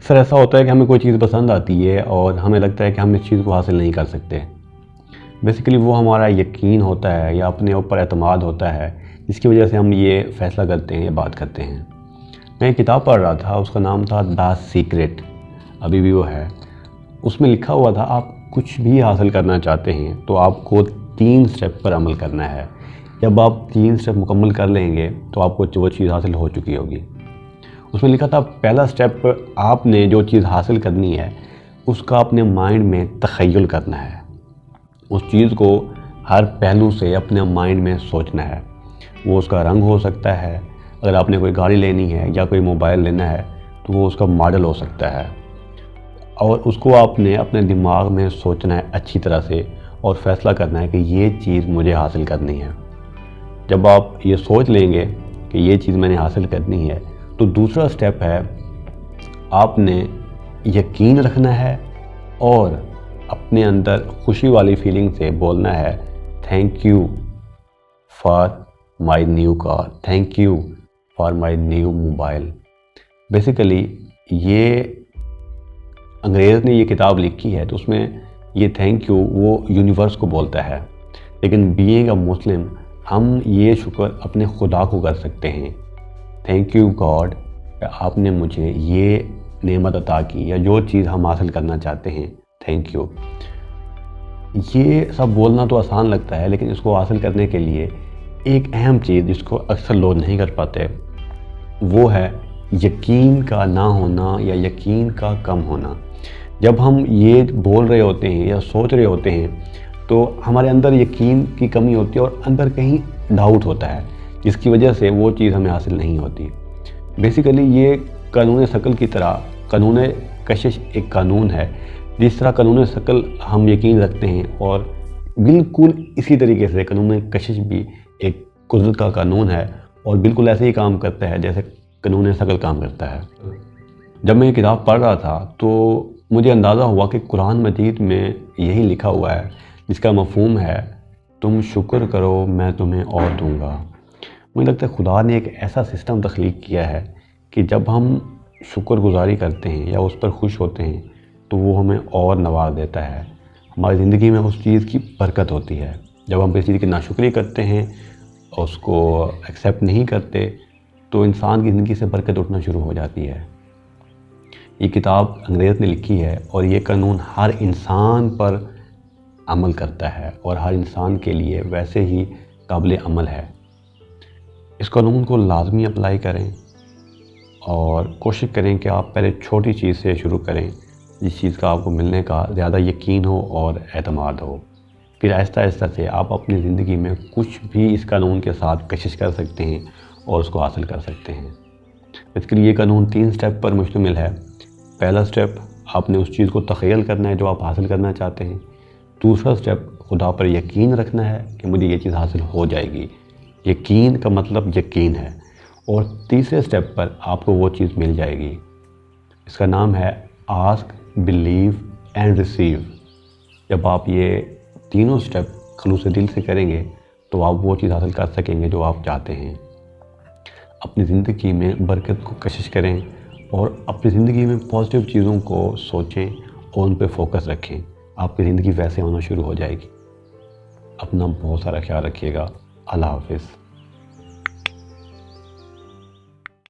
اکثر ایسا ہوتا ہے کہ ہمیں کوئی چیز پسند آتی ہے اور ہمیں لگتا ہے کہ ہم اس چیز کو حاصل نہیں کر سکتے. بیسیکلی وہ ہمارا یقین ہوتا ہے یا اپنے اوپر اعتماد ہوتا ہے جس کی وجہ سے ہم یہ فیصلہ کرتے ہیں یا بات کرتے ہیں. میں ایک کتاب پڑھ رہا تھا، اس کا نام تھا دا سیکرٹ، ابھی بھی وہ ہے. اس میں لکھا ہوا تھا آپ کچھ بھی حاصل کرنا چاہتے ہیں تو آپ کو 3 سٹیپ پر عمل کرنا ہے. جب آپ 3 سٹیپ مکمل کر لیں گے تو آپ کو وہ چیز حاصل ہو چکی ہوگی. اس میں لکھا تھا پہلا سٹیپ، آپ نے جو چیز حاصل کرنی ہے اس کا اپنے مائنڈ میں تخیل کرنا ہے. اس چیز کو ہر پہلو سے اپنے مائنڈ میں سوچنا ہے. وہ اس کا رنگ ہو سکتا ہے، اگر آپ نے کوئی گاڑی لینی ہے یا کوئی موبائل لینا ہے تو وہ اس کا ماڈل ہو سکتا ہے، اور اس کو آپ نے اپنے دماغ میں سوچنا ہے اچھی طرح سے اور فیصلہ کرنا ہے کہ یہ چیز مجھے حاصل کرنی ہے. جب آپ یہ سوچ لیں گے کہ یہ چیز میں نے حاصل کرنی ہے تو دوسرا سٹیپ ہے آپ نے یقین رکھنا ہے اور اپنے اندر خوشی والی فیلنگ سے بولنا ہے thank you for my new car, thank you for my new mobile. Basically یہ انگریز نے یہ کتاب لکھی ہے تو اس میں یہ تھینک یو وہ یونیورس کو بولتا ہے، لیکن بینگ اے مسلم ہم یہ شکر اپنے خدا کو کر سکتے ہیں. تھینک یو گاڈ کہ آپ نے مجھے یہ نعمت عطا کی، یا جو چیز ہم حاصل کرنا چاہتے ہیں تھینک یو. یہ سب بولنا تو آسان لگتا ہے، لیکن اس کو حاصل کرنے کے لیے ایک اہم چیز جس کو اکثر لوگ نہیں کر پاتے وہ ہے یقین کا نہ ہونا یا یقین کا کم ہونا. جب ہم یہ بول رہے ہوتے ہیں یا سوچ رہے ہوتے ہیں تو ہمارے اندر یقین کی کمی ہوتی ہے اور اندر کہیں ڈاؤٹ ہوتا ہے جس کی وجہ سے وہ چیز ہمیں حاصل نہیں ہوتی. بیسیکلی یہ قانون ثقل کی طرح قانون کشش ایک قانون ہے. جس طرح قانون ثقل ہم یقین رکھتے ہیں اور بالکل اسی طریقے سے قانون کشش بھی ایک قدرت کا قانون ہے اور بالکل ایسے ہی کام کرتا ہے جیسے قانون ثقل کام کرتا ہے. جب میں یہ کتاب پڑھ رہا تھا تو مجھے اندازہ ہوا کہ قرآن مجید میں یہی لکھا ہوا ہے جس کا مفہوم ہے تم شکر کرو میں تمہیں اور دوں گا. مجھے لگتا ہے خدا نے ایک ایسا سسٹم تخلیق کیا ہے کہ جب ہم شکر گزاری کرتے ہیں یا اس پر خوش ہوتے ہیں تو وہ ہمیں اور نواز دیتا ہے. ہماری زندگی میں اس چیز کی برکت ہوتی ہے. جب ہم کسی چیز کی ناشکری کرتے ہیں اور اس کو ایکسیپٹ نہیں کرتے تو انسان کی زندگی سے برکت اٹھنا شروع ہو جاتی ہے. یہ کتاب انگریز نے لکھی ہے اور یہ قانون ہر انسان پر عمل کرتا ہے اور ہر انسان کے لیے ویسے ہی قابل عمل ہے. اس قانون کو لازمی اپلائی کریں اور کوشش کریں کہ آپ پہلے چھوٹی چیز سے شروع کریں جس چیز کا آپ کو ملنے کا زیادہ یقین ہو اور اعتماد ہو. پھر آہستہ آہستہ سے آپ اپنی زندگی میں کچھ بھی اس قانون کے ساتھ کشش کر سکتے ہیں اور اس کو حاصل کر سکتے ہیں. اس کے لیے یہ قانون 3 سٹیپ پر مشتمل ہے. پہلا سٹیپ آپ نے اس چیز کو تخیل کرنا ہے جو آپ حاصل کرنا چاہتے ہیں. دوسرا سٹیپ خدا پر یقین رکھنا ہے کہ مجھے یہ چیز حاصل ہو جائے گی. یقین کا مطلب یقین ہے. اور تیسرے سٹیپ پر آپ کو وہ چیز مل جائے گی. اس کا نام ہے آسک، بلیو اینڈ ریسیو. جب آپ یہ تینوں سٹیپ خلوص دل سے کریں گے تو آپ وہ چیز حاصل کر سکیں گے جو آپ چاہتے ہیں. اپنی زندگی میں برکت کو کشش کریں اور اپنی زندگی میں پازیٹیو چیزوں کو سوچیں اور ان پہ فوکس رکھیں. آپ کی زندگی ویسے ہونا شروع ہو جائے گی. اپنا بہت سارا خیال رکھیے گا. اللہ حافظ.